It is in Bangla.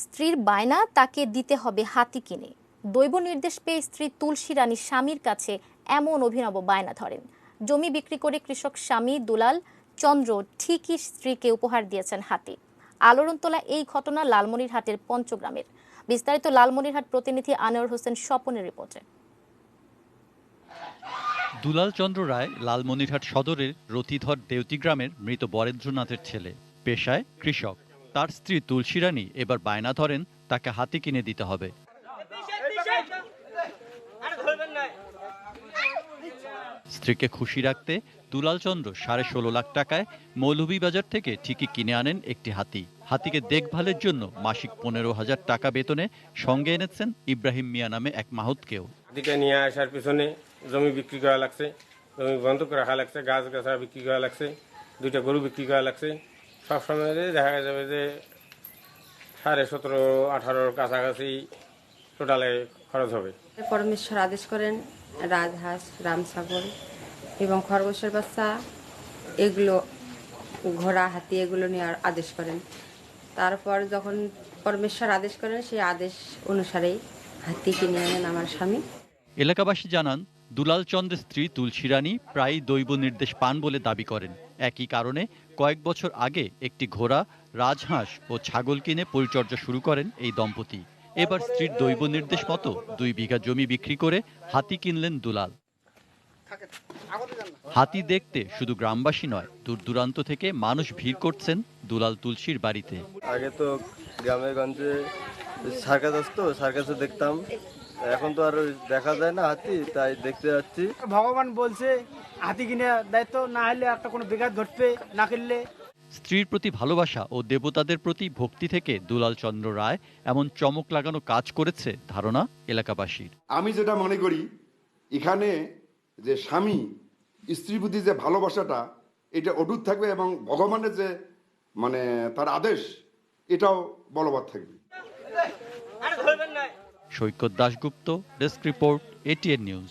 স্ত্রীর বায়না তাকে দিতে হবে হাতি কিনে। দৈব নির্দেশ পেয়ে স্ত্রী তুলসী রানী স্বামীর কাছে এমন অভিনব বায়না ধরেন। জমি বিক্রি করে কৃষক স্বামী দুলাল চন্দ্র ঠিকই স্ত্রীকে উপহার দিয়েছেন হাতি। আলোড়ন তোলা এই ঘটনা লালমনিরহাটের পঞ্চগ্রামের। বিস্তারিত লালমনিরহাট প্রতিনিধি আনোয়ার হোসেন স্বপনের রিপোর্টে। দুলাল চন্দ্র রায় লালমনিরহাট সদরের রতিধর দেউতি গ্রামের মৃত বরেন্দ্রনাথের ছেলে, পেশায় কৃষক। তার স্ত্রী তুলসী রানী এবার বায়না ধরেন তাকে হাতি কিনে দিতে হবে। স্ত্রীকে খুশি রাখতে দুলাল চন্দ্র 16.5 লাখ টাকায় মৌলভীবাজার থেকে ঠিকই কিনে আনেন একটি হাতি। হাতিকে দেখভালের জন্য মাসিক 15,000 টাকা বেতনে সঙ্গে এনেছেন ইব্রাহিম মিয়া নামে এক মাহুতকেও। হাতিকে নিয়ে আসার পিছনে জমি বিক্রি করা লাগছে, জমি বন্ধক রাখা লাগছে, গাছ গাছা বিক্রি করা লাগছে, 2টা গরু বিক্রি করা লাগছে। সবসময় দেখা যাবে যে 17.5-18 কাছাকাছি টোটালে খরচ হবে। পরমেশ্বর আদেশ করেন রাজহাঁস, রামছাগল এবং খরগোশের বাচ্চা, এগুলো ঘোড়া, হাতি এগুলো নিয়ে আদেশ করেন। তারপর যখন পরমেশ্বর আদেশ করেন সেই আদেশ অনুসারেই হাতি কিনে আনেন আমার স্বামী। এলাকাবাসী জানান, দুলাল চন্দ্রের স্ত্রী তুলসী রানী প্রায় দৈব নির্দেশ পান বলে দাবি করেন। একই কারণে কয়েক বছর আগে একটি ঘোড়া, রাজহাঁস ও ছাগল কিনে পরিচর্যা শুরু করেন এই দম্পতি। এবার স্ত্রীর দৈব নির্দেশ মতো 2 বিঘা জমি বিক্রি করে হাতি কিনলেন দুলাল। হাতি দেখতে শুধু গ্রামবাসী নয়, দূর দূরান্ত থেকে মানুষ ভিড় করছেন দুলাল তুলসীর বাড়িতে। আগে তো গ্রামে গঞ্জে সার্কাস আসতো, সার্কাসে দেখতাম, এখন তো আর দেখা যায় না হাতি, তাই দেখতে যাচ্ছি। ভগবান বলছে হাতি কিনে দায়িত্ব না হলে একটা কোনো বিঘাত ঘটবে না কিনলে। স্ত্রীর প্রতি ভালোবাসা ও দেবতাদের প্রতি ভক্তি থেকে দুলাল চন্দ্র রায় এমন চমক লাগানো কাজ করেছে ধারণা এলাকাবাসীর। আমি যেটা মনে করি, এখানে যে স্বামী স্ত্রীর প্রতি যে ভালোবাসাটা, এটা অটুট থাকবে এবং ভগবানের যে তার আদেশ, এটাও বলবৎ থাকবে। Saikat Dasgupta, desk report, ATN news.